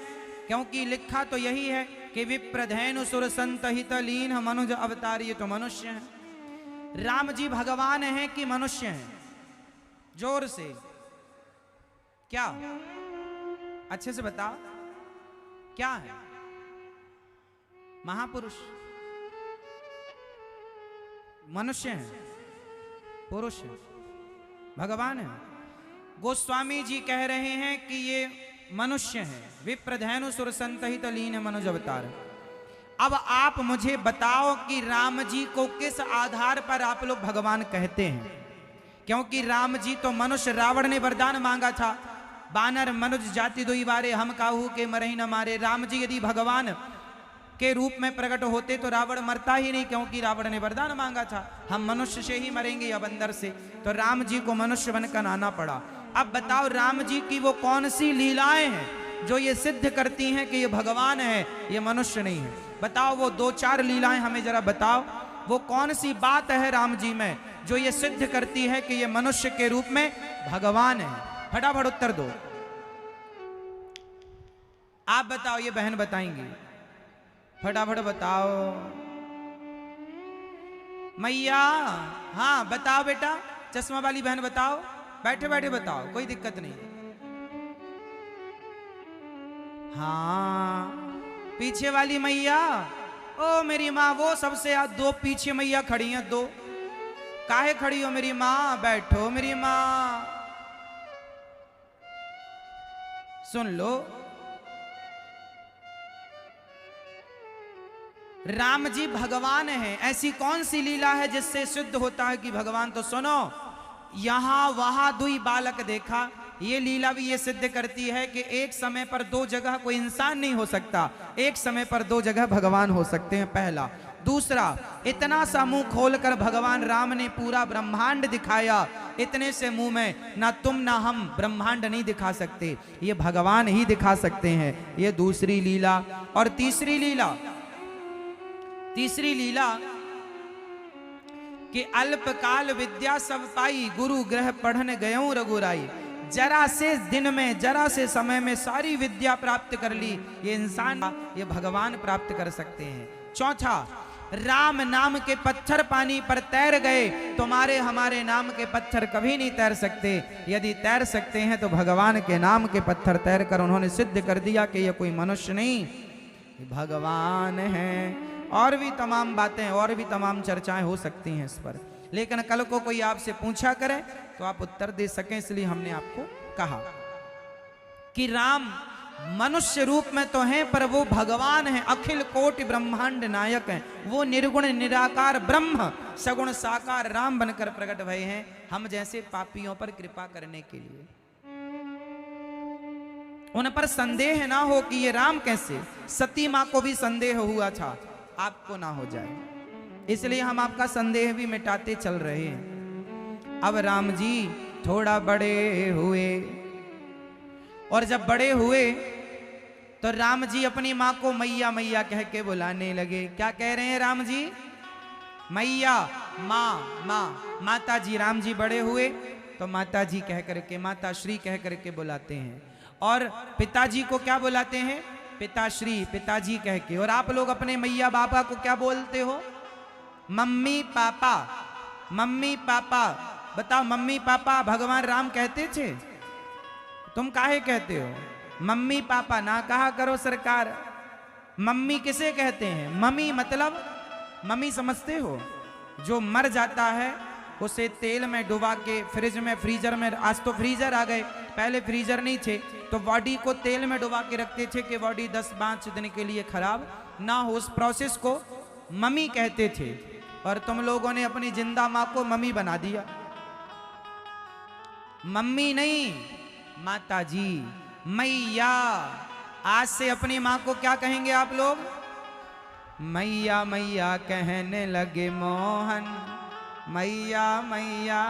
क्योंकि लिखा तो यही है कि विप्रधेनु सुर संत हित लीन मनुज अवतार, ये तो मनुष्य हैं। राम जी भगवान हैं कि मनुष्य हैं? जोर से। क्या? अच्छे से बताओ क्या है? महापुरुष? मनुष्य हैं? पुरुष हैं? भगवान है? गोस्वामी जी कह रहे हैं कि ये मनुष्य हैं। विप्रधेनु सुर संत हित लीन मनुज अवतार। अब आप मुझे बताओ कि राम जी को किस आधार पर आप लोग भगवान कहते हैं? क्योंकि राम जी तो मनुष्य, रावण ने वरदान मांगा था, बानर मनुज जाति दुई बारे, हम काहू के मरही न मारे। राम जी यदि भगवान के रूप में प्रकट होते तो रावण मरता ही नहीं, क्योंकि रावण ने वरदान मांगा था हम मनुष्य से ही मरेंगे या बंदर से। तो राम जी को मनुष्य बनकर आना पड़ा। अब बताओ राम जी की वो कौन सी लीलाएं हैं जो ये सिद्ध करती हैं कि ये भगवान है, ये मनुष्य नहीं है? बताओ वो दो चार लीलाएं हमें जरा बताओ। वो कौन सी बात है राम जी में जो ये सिद्ध करती है कि ये मनुष्य के रूप में भगवान है? फटाफट उत्तर दो। आप बताओ, ये बहन बताएंगी, फटाफट बताओ। मैया, हाँ बताओ बेटा, चश्मा वाली बहन बताओ, बैठे बैठे बताओ, कोई दिक्कत नहीं। हाँ पीछे वाली मैया, ओ मेरी माँ, वो सबसे दो पीछे मैया खड़ी हैं, दो। काहे खड़ी हो मेरी माँ? बैठो मेरी माँ, सुन लो। राम जी भगवान हैं, ऐसी कौन सी लीला है जिससे सिद्ध होता है कि भगवान? तो सुनो, यहां वहां दुई बालक देखा, ये लीला भी ये सिद्ध करती है कि एक समय पर दो जगह कोई इंसान नहीं हो सकता, एक समय पर दो जगह भगवान हो सकते हैं, पहला। दूसरा, इतना सा मुंह खोलकर भगवान राम ने पूरा ब्रह्मांड दिखाया, इतने से मुंह में ना तुम ना हम ब्रह्मांड नहीं दिखा सकते, ये भगवान ही दिखा सकते हैं। ये दूसरी लीला। और तीसरी लीला कि अल्पकाल विद्या सब पाई, गुरु ग्रह पढ़न गयों रघुराई। जरा से दिन में, जरा से समय में सारी विद्या प्राप्त कर ली ये इंसान, ये भगवान प्राप्त कर सकते हैं। चौथा, राम नाम के पत्थर पानी पर तैर गए, तुम्हारे हमारे नाम के पत्थर कभी नहीं तैर सकते। यदि तैर सकते हैं तो भगवान के नाम के पत्थर तैर कर उन्होंने सिद्ध कर दिया कि ये कोई मनुष्य नहीं, भगवान है। और भी तमाम बातें और भी तमाम चर्चाएं हो सकती हैं इस पर, लेकिन कल को कोई आपसे पूछा करे तो आप उत्तर दे सकें, इसलिए हमने आपको कहा कि राम मनुष्य रूप में तो हैं पर वो भगवान हैं, अखिल कोटि ब्रह्मांड नायक हैं। वो निर्गुण निराकार ब्रह्म सगुण साकार राम बनकर प्रकट भए हैं हम जैसे पापियों पर कृपा करने के लिए। उन पर संदेह ना हो कि ये राम कैसे, सती मां को भी संदेह हुआ था, आपको ना हो जाए, इसलिए हम आपका संदेह भी मिटाते चल रहे हैं। अब राम जी थोड़ा बड़े हुए, और जब बड़े हुए तो राम जी अपनी माँ को मैया मैया कह के बुलाने लगे। क्या कह रहे हैं राम जी? मैया, माँ, माँ, माता जी। राम जी बड़े हुए तो माता जी कह करके, माता श्री कह करके बुलाते हैं। और पिताजी को क्या बुलाते हैं? पिताश्री, पिताजी कह के। और आप लोग अपने मैया बाबा को क्या बोलते हो? Mummy papa, mummy papa. बताओ, मम्मी पापा भगवान राम कहते थे? तुम काहे कहते हो? मम्मी पापा ना कहा करो सरकार। मम्मी किसे कहते हैं? मम्मी मतलब, मम्मी समझते हो? जो मर जाता है उसे तेल में डुबा के फ्रिज में, फ्रीजर में, आज तो फ्रीजर आ गए, पहले फ्रीजर नहीं थे, तो बॉडी को तेल में डुबा के रखते थे कि बॉडी 10-5 दिन के लिए खराब ना हो। उस प्रोसेस को मम्मी कहते थे। और तुम लोगों ने अपनी जिंदा माँ को मम्मी बना दिया। मम्मी नहीं, माता जी, मैया। आज से अपनी माँ को क्या कहेंगे आप लोग? मैया मैया कहने लगे मोहन, मैया मैया।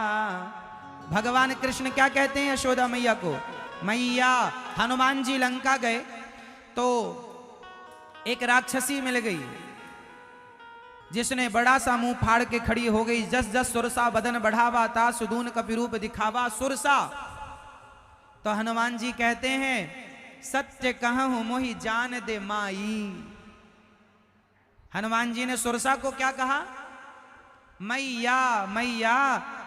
भगवान कृष्ण क्या कहते हैं यशोदा मैया को? मैया। हनुमान जी लंका गए तो एक राक्षसी मिल गई जिसने बड़ा सा मुंह फाड़ के खड़ी हो गई। जस जस सुरसा बदन बढ़ावा था, सुदून कपि रूप दिखावा सुरसा। तो हनुमान जी कहते हैं सत्य कहूं मोहि जान दे माई। हनुमान जी ने सुरसा को क्या कहा? मैया मैया।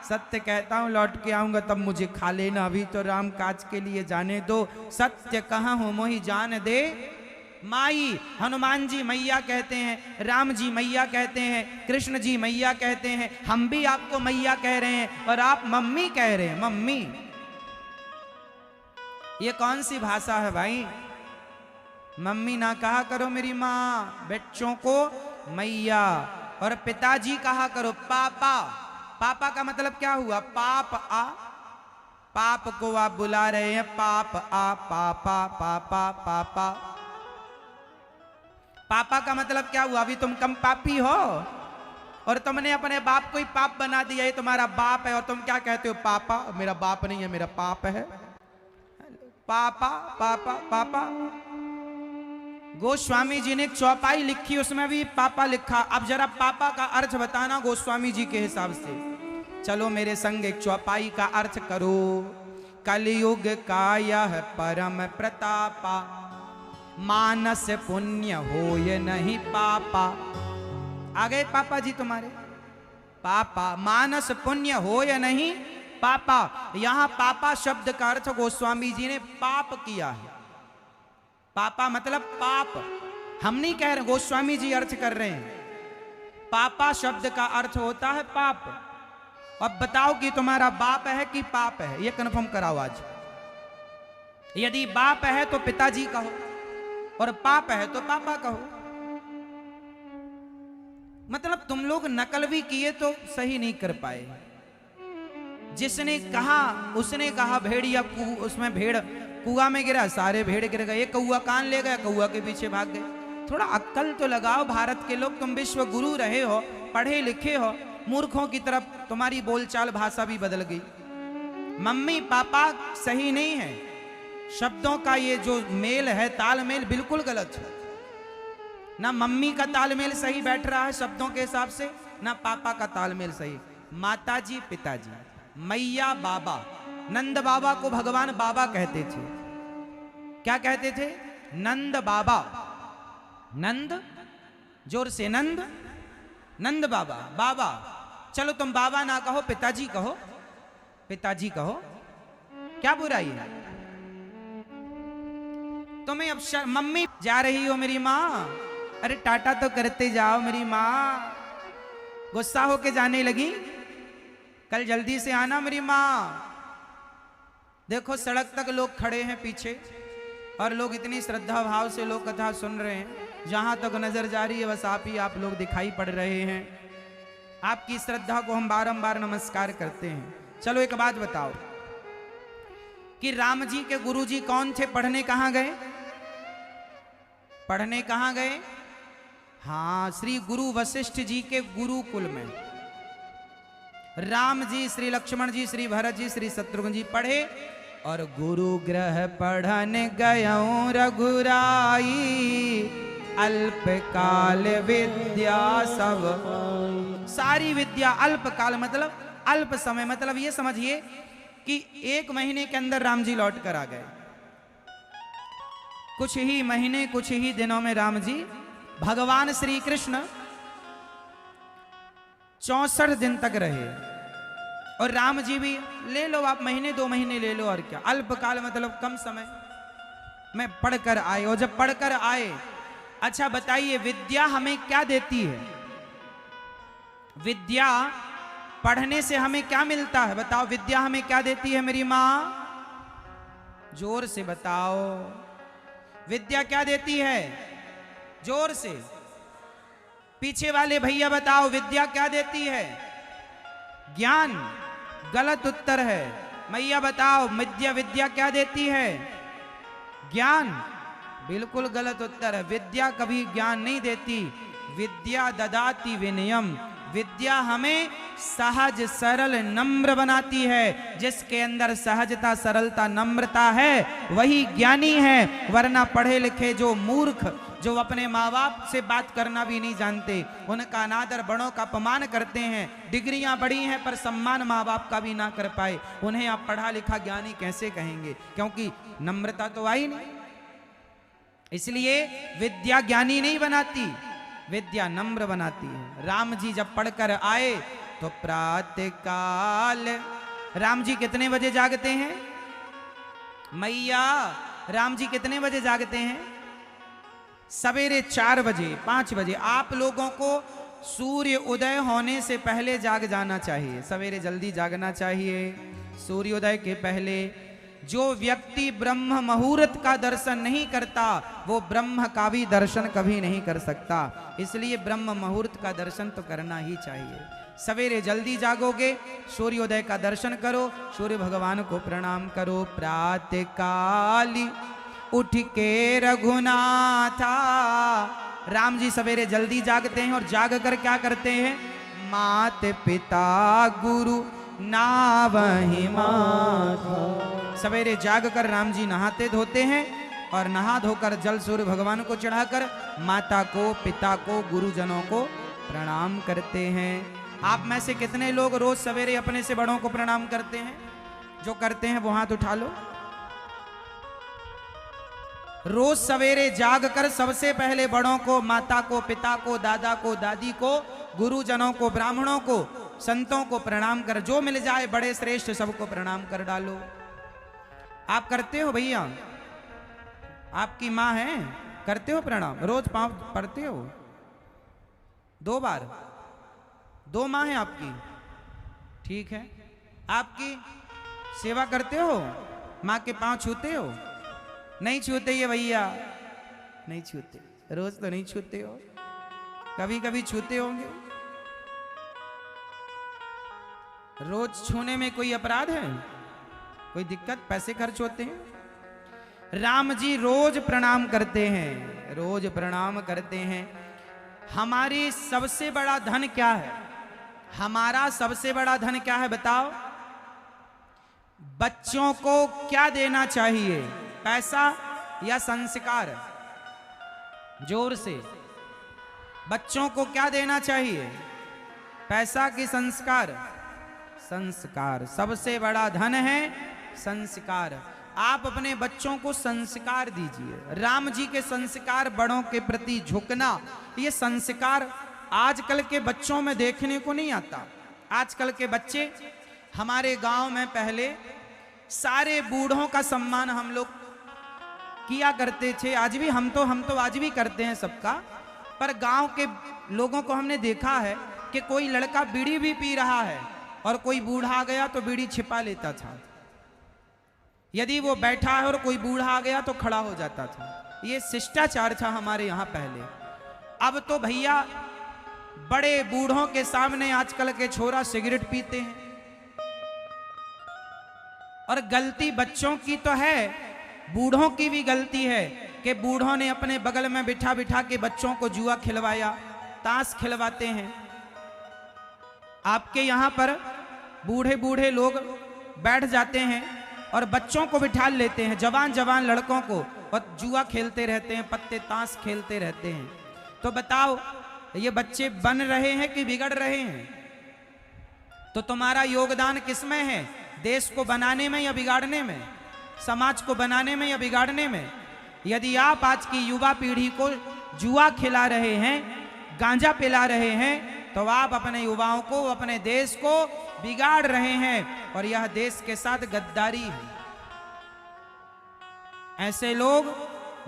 सत्य कहता हूं लौट के आऊंगा तब मुझे खा लेना, अभी तो राम काज के लिए जाने दो। सत्य कहूं मोहि जान दे माई। हनुमान जी मैया कहते हैं, राम जी मैया कहते हैं, कृष्ण जी मैया कहते हैं। हम भी आपको मैया कह रहे हैं और आप मम्मी कह रहे हैं। मम्मी, ये कौन सी भाषा है भाई? मम्मी ना कहा करो मेरी माँ, बच्चों को मैया। और पिताजी कहा करो पापा। पापा का मतलब क्या हुआ? पाप आ। पाप को आप बुला रहे हैं पाप आ, पापा पापा पापा। पापा का मतलब क्या हुआ? अभी तुम कम पापी हो और तुमने अपने बाप को ही पाप बना दिया। ये तुम्हारा बाप है और तुम क्या कहते हो? पापा। मेरा बाप नहीं है, मेरा पाप है। पापा पापा पापा। गोस्वामी जी ने एक चौपाई लिखी, उसमें भी पापा लिखा। अब जरा पापा का अर्थ बताना गोस्वामी जी के हिसाब से। चलो मेरे संग एक चौपाई का अर्थ करो। कलयुग का यह परम प्रतापा, मानस पुण्य होय नहीं पापा। आ गए पापा जी तुम्हारे? पापा, मानस पुण्य होय नहीं पापा। यहां पापा शब्द का अर्थ गोस्वामी जी ने पाप किया है। पापा मतलब पाप, हम नहीं कह रहे, गोस्वामी जी अर्थ कर रहे हैं। पापा शब्द का अर्थ होता है पाप। अब बताओ कि तुम्हारा बाप है कि पाप है? ये कन्फर्म कराओ आज। यदि बाप है तो पिताजी कहो और पाप है तो पापा कहो। मतलब तुम लोग नकल भी किए तो सही नहीं कर पाए। जिसने कहा उसने कहा भेड़िया उसमें भेड़ कुआ में गिरा, सारे भेड़ गिर गए। कौआ कान ले गया, कौआ के पीछे भाग गए। थोड़ा अक्ल तो लगाओ भारत के लोग। तुम विश्व गुरु रहे हो, पढ़े लिखे हो, मूर्खों की तरफ तुम्हारी बोलचाल भाषा भी बदल गई। मम्मी पापा सही नहीं है। शब्दों का ये जो मेल है, तालमेल बिल्कुल गलत है। ना मम्मी का तालमेल सही बैठ रहा है शब्दों के हिसाब से, ना पापा का तालमेल सही। माताजी पिताजी, मैया बाबा। नंद बाबा को भगवान बाबा कहते थे। क्या कहते थे? नंद बाबा। नंद, जोर से नंद, नंद बाबा, बाबा। चलो तुम बाबा ना कहो, पिताजी कहो, पिताजी कहो, क्या बुराई है? तुम्हें अब मम्मी जा रही हो मेरी माँ, अरे टाटा तो करते जाओ मेरी माँ। गुस्सा होके जाने लगी, कल जल्दी से आना मेरी माँ। देखो सड़क तक लोग खड़े हैं पीछे, और लोग इतनी श्रद्धा भाव से लोग कथा सुन रहे हैं, जहां तक नजर जा रही है बस आप ही आप लोग दिखाई पड़ रहे हैं। आपकी श्रद्धा को हम बारंबार नमस्कार करते हैं। चलो एक बात बताओ कि राम जी के गुरु जी कौन थे? पढ़ने कहां गए? पढ़ने कहां गए? हाँ, श्री गुरु वशिष्ठ जी के गुरुकुल में राम जी, श्री लक्ष्मण जी, श्री भरत जी, श्री शत्रुघ्न जी पढ़े। और गुरु ग्रह पढ़न गयऊं रघुराई, अल्पकाल विद्या सब। सारी विद्या अल्पकाल मतलब अल्प समय, मतलब ये समझिए कि 1 महीने के अंदर राम जी लौट कर आ गए। कुछ ही महीने, कुछ ही दिनों में राम जी, भगवान श्री कृष्ण 64 दिन तक रहे। और राम जी भी ले लो आप, महीने 2 महीने ले लो, और क्या। अल्पकाल मतलब कम समय में पढ़कर आए। और जब पढ़कर आए, अच्छा बताइए विद्या हमें क्या देती है? विद्या पढ़ने से हमें क्या मिलता है? बताओ, विद्या हमें क्या देती है मेरी मां? जोर से बताओ, विद्या क्या देती है? जोर से। पीछे वाले भैया बताओ, विद्या क्या देती है? ज्ञान। गलत उत्तर है। मैया बताओ, विद्या क्या देती है? ज्ञान। बिल्कुल गलत उत्तर है। विद्या कभी ज्ञान नहीं देती। विद्या ददाति विनयम। विद्या हमें सहज, सरल, नम्र बनाती है। जिसके अंदर सहजता, सरलता, नम्रता है वही ज्ञानी है। वरना पढ़े लिखे जो मूर्ख, जो अपने माँ बाप से बात करना भी नहीं जानते, उनका अनादर, बड़ों का अपमान करते हैं। डिग्रियां बड़ी हैं पर सम्मान माँ बाप का भी ना कर पाए, उन्हें आप पढ़ा लिखा ज्ञानी कैसे कहेंगे? क्योंकि नम्रता तो आई नहीं। इसलिए विद्या ज्ञानी नहीं बनाती, विद्या नम्र बनाती है। राम जी जब पढ़कर आए तो प्रातः काल, राम जी कितने बजे जागते हैं? मैया, राम जी कितने बजे जागते हैं? सवेरे 4 बजे, 5 बजे। आप लोगों को सूर्य उदय होने से पहले जाग जाना चाहिए। सवेरे जल्दी जागना चाहिए, सूर्योदय के पहले। जो व्यक्ति ब्रह्म मुहूर्त का दर्शन नहीं करता, वो ब्रह्म का भी दर्शन कभी नहीं कर सकता। इसलिए ब्रह्म मुहूर्त का दर्शन तो करना ही चाहिए। सवेरे जल्दी जागोगे, सूर्योदय का दर्शन करो, सूर्य भगवान को प्रणाम करो। प्रातः काली उठ के रघुनाथा, राम जी सवेरे जल्दी जागते हैं और जाग कर क्या करते हैं? मात पिता गुरु नावहि माथा। सवेरे जाग कर राम जी नहाते धोते हैं और नहा धोकर जल सूर्य भगवान को चढ़ाकर माता को, पिता को, गुरुजनों को प्रणाम करते हैं। आप में से कितने लोग रोज सवेरे अपने से बड़ों को प्रणाम करते हैं? जो करते हैं वो हाथ उठा लो। रोज सवेरे जागकर सबसे पहले बड़ों को, माता को, पिता को, दादा को, दादी को, गुरुजनों को, ब्राह्मणों को, संतों को प्रणाम कर, जो मिल जाए बड़े श्रेष्ठ सबको प्रणाम कर डालो। आप करते हो भैया? आपकी माँ है, करते हो प्रणाम? रोज पांव पड़ते हो? 2 बार? 2 माँ है आपकी? ठीक है। आपकी सेवा करते हो? माँ के पांव छूते हो? नहीं छूते ये भैया, नहीं छूते। रोज तो नहीं छूते हो, कभी कभी छूते होंगे। रोज छूने में कोई अपराध है? कोई दिक्कत? पैसे खर्च होते हैं। राम जी रोज प्रणाम करते हैं, रोज प्रणाम करते हैं। हमारी सबसे बड़ा धन क्या है? हमारा सबसे बड़ा धन क्या है बताओ? बच्चों को क्या देना चाहिए? पैसा या संस्कार? जोर से। बच्चों को क्या देना चाहिए? पैसा कि संस्कार? संस्कार। सबसे बड़ा धन है संस्कार। आप अपने बच्चों को संस्कार दीजिए। राम जी के संस्कार, बड़ों के प्रति झुकना, ये संस्कार आजकल के बच्चों में देखने को नहीं आता। आजकल के बच्चे, हमारे गांव में पहले सारे बूढ़ों का सम्मान हम लोग किया करते थे। आज भी हम तो आज भी करते हैं सबका। पर गांव के लोगों को हमने देखा है कि कोई लड़का बीड़ी भी पी रहा है और कोई बूढ़ा आ गया तो बीड़ी छिपा लेता था। यदि वो बैठा है और कोई बूढ़ा आ गया तो खड़ा हो जाता था। ये शिष्टाचार था हमारे यहाँ पहले। अब तो भैया बड़े बूढ़ों के सामने आजकल के छोरा सिगरेट पीते हैं। और गलती बच्चों की तो है, बूढ़ों की भी गलती है कि बूढ़ों ने अपने बगल में बिठा बिठा के बच्चों को जुआ खिलवाया, ताश खिलवाते हैं। आपके यहाँ पर बूढ़े बूढ़े लोग बैठ जाते हैं और बच्चों को बिठा लेते हैं, जवान जवान लड़कों को, और जुआ खेलते रहते हैं, पत्ते ताश खेलते रहते हैं। तो बताओ ये बच्चे बन रहे हैं कि बिगड़ रहे हैं? तो तुम्हारा योगदान किसमें है? देश को बनाने में या बिगाड़ने में? समाज को बनाने में या बिगाड़ने में? यदि आप आज की युवा पीढ़ी को जुआ खिला रहे हैं, गांजा पिला रहे हैं, तो आप अपने युवाओं को, अपने देश को बिगाड़ रहे हैं और यह देश के साथ गद्दारी है। ऐसे लोग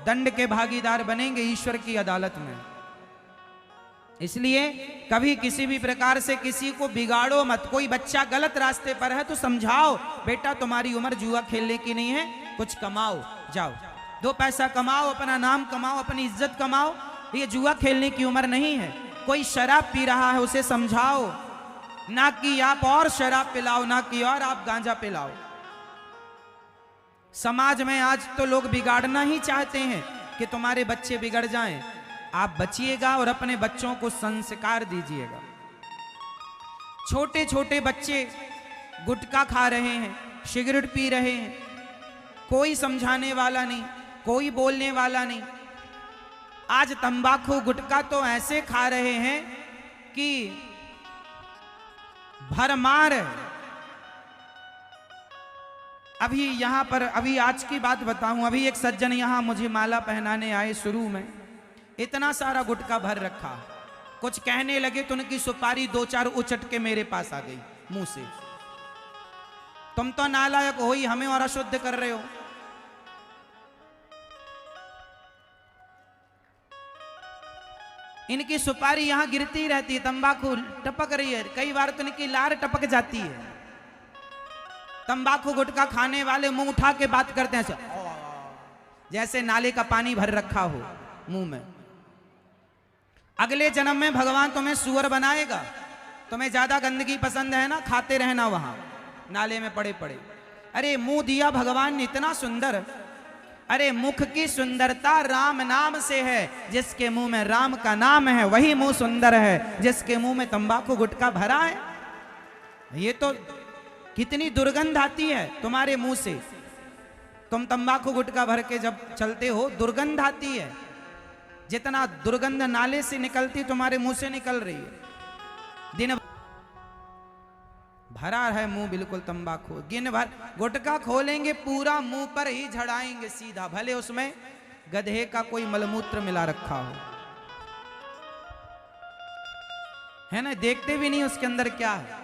दंड के भागीदार बनेंगे ईश्वर की अदालत में। इसलिए कभी किसी भी प्रकार से किसी को बिगाड़ो मत। कोई बच्चा गलत रास्ते पर है तो समझाओ, बेटा तुम्हारी उम्र जुआ खेलने की नहीं है, कुछ कमाओ, जाओ 2 पैसा कमाओ, अपना नाम कमाओ, अपनी इज्जत कमाओ, ये जुआ खेलने की उम्र नहीं है। कोई शराब पी रहा है उसे समझाओ, ना कि आप और शराब पिलाओ, ना कि और आप गांजा पिलाओ। समाज में आज तो लोग बिगाड़ना ही चाहते हैं कि तुम्हारे बच्चे बिगड़ जाएं। आप बचिएगा और अपने बच्चों को संस्कार दीजिएगा। छोटे छोटे बच्चे गुटखा खा रहे हैं, सिगरेट पी रहे हैं, कोई समझाने वाला नहीं, कोई बोलने वाला नहीं। आज तंबाकू गुटखा तो ऐसे खा रहे हैं कि भरमार है। अभी यहां पर, अभी आज की बात बताऊं, अभी एक सज्जन यहां मुझे माला पहनाने आए, शुरू में इतना सारा गुटखा भर रखा, कुछ कहने लगे तो उनकी सुपारी 2-4 उचट के मेरे पास आ गई मुंह से। तुम तो नालायक हो ही, हमें और अशुद्ध कर रहे हो। इनकी सुपारी यहां गिरती रहती है, तंबाकू टपक रही है, कई बार तो इनकी लार टपक जाती है। तंबाकू गुटखा खाने वाले मुंह उठा के बात करते हैं जैसे नाले का पानी भर रखा हो मुंह में। अगले जन्म में भगवान तुम्हें सुअर बनाएगा। तुम्हें ज्यादा गंदगी पसंद है ना, खाते रहना वहां नाले में पड़े पड़े। अरे मुंह दिया भगवान ने इतना सुंदर, अरे मुख की सुंदरता राम नाम से है। जिसके मुंह में राम का नाम है वही मुंह सुंदर है। जिसके मुंह में तंबाकू गुटखा भरा है, ये तो कितनी दुर्गंध आती है तुम्हारे मुंह से। तुम तंबाकू गुटखा भर के जब चलते हो दुर्गंध आती है। जितना दुर्गंध नाले से निकलती तुम्हारे मुंह से निकल रही है। दिन भरा है मुंह बिल्कुल तंबाकू, दिन भर गुटखा खोलेंगे पूरा मुंह पर ही झड़ाएंगे सीधा, भले उसमें गधे का कोई मलमूत्र मिला रखा हो, है ना। देखते भी नहीं उसके अंदर क्या है,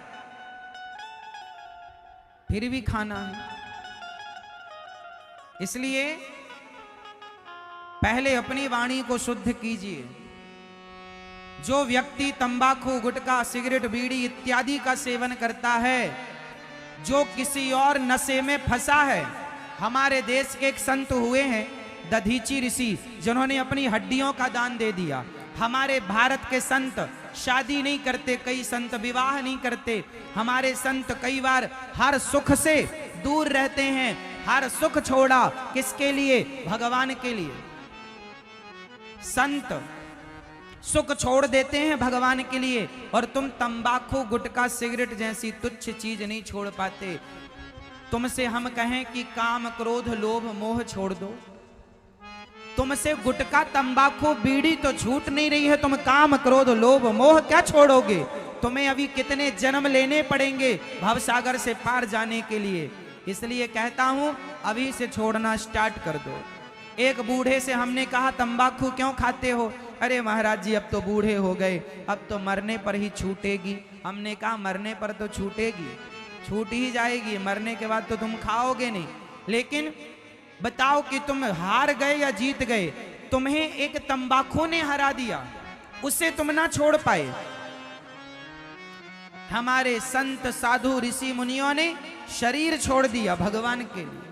फिर भी खाना है। इसलिए पहले अपनी वाणी को शुद्ध कीजिए। जो व्यक्ति तंबाकू गुटखा सिगरेट बीड़ी इत्यादि का सेवन करता है, जो किसी और नशे में फंसा है। हमारे देश के एक संत हुए हैं दधीची ऋषि, जिन्होंने अपनी हड्डियों का दान दे दिया। हमारे भारत के संत शादी नहीं करते, कई संत विवाह नहीं करते। हमारे संत कई बार हर सुख से दूर रहते हैं। हर सुख छोड़ा किसके लिए? भगवान के लिए। संत सुख छोड़ देते हैं भगवान के लिए, और तुम तंबाकू गुटखा सिगरेट जैसी तुच्छ चीज नहीं छोड़ पाते। तुमसे हम कहें कि काम क्रोध लोभ मोह छोड़ दो, तुमसे गुटखा तंबाकू बीड़ी तो छूट नहीं रही है, तुम काम क्रोध लोभ मोह क्या छोड़ोगे? तुम्हें अभी कितने जन्म लेने पड़ेंगे भवसागर से पार जाने के लिए। इसलिए कहता हूं अभी से छोड़ना स्टार्ट कर दो। एक बूढ़े से हमने कहा तंबाकू क्यों खाते हो? अरे महाराज जी अब तो बूढ़े हो गए, अब तो मरने पर ही छूटेगी। हमने कहा मरने पर तो छूटेगी, छूट ही जाएगी, मरने के बाद तो तुम खाओगे नहीं। लेकिन बताओ कि तुम हार गए या जीत गए? तुम्हें एक तंबाकू ने हरा दिया, उसे तुम ना छोड़ पाए। हमारे संत साधु ऋषि मुनियों ने शरीर छोड़ दिया भगवान के लिए।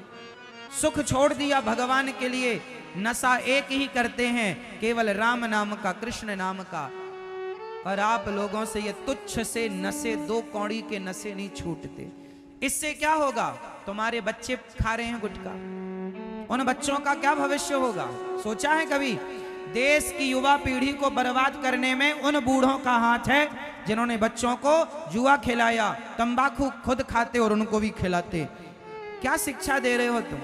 सुख छोड़ दिया भगवान के लिए, नशा एक ही करते हैं, केवल राम नाम का, कृष्ण नाम का। और आप लोगों से ये तुच्छ से नशे, 2 कौड़ी के नशे नहीं छूटते। इससे क्या होगा? तुम्हारे बच्चे खा रहे हैं गुटखा, उन बच्चों का क्या भविष्य होगा? सोचा है कभी? देश की युवा पीढ़ी को बर्बाद करने में उन बूढ़ों का हाथ है जिन्होंने बच्चों को जुआ खिलाया, तंबाकू खुद खाते और उनको भी खिलाते। क्या शिक्षा दे रहे हो तुम?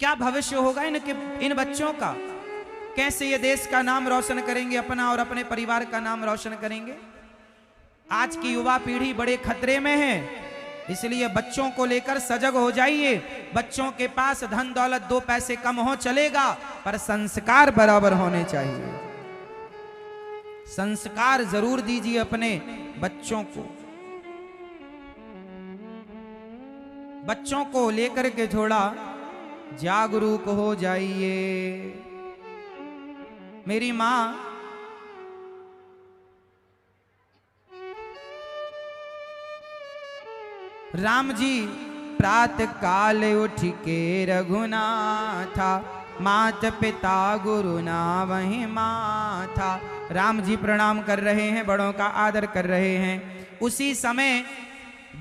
क्या भविष्य होगा इन बच्चों का? कैसे ये देश का नाम रोशन करेंगे, अपना और अपने परिवार का नाम रोशन करेंगे? आज की युवा पीढ़ी बड़े खतरे में है, इसलिए बच्चों को लेकर सजग हो जाइए। बच्चों के पास धन दौलत 2 पैसे कम हो चलेगा, पर संस्कार बराबर होने चाहिए। संस्कार जरूर दीजिए अपने बच्चों को। बच्चों को लेकर के थोड़ा जागरूक हो जाइए। मेरी मां राम जी प्रात काल उठ के रघुनाथा, मात पिता गुरु ना वही माथा। राम जी प्रणाम कर रहे हैं, बड़ों का आदर कर रहे हैं। उसी समय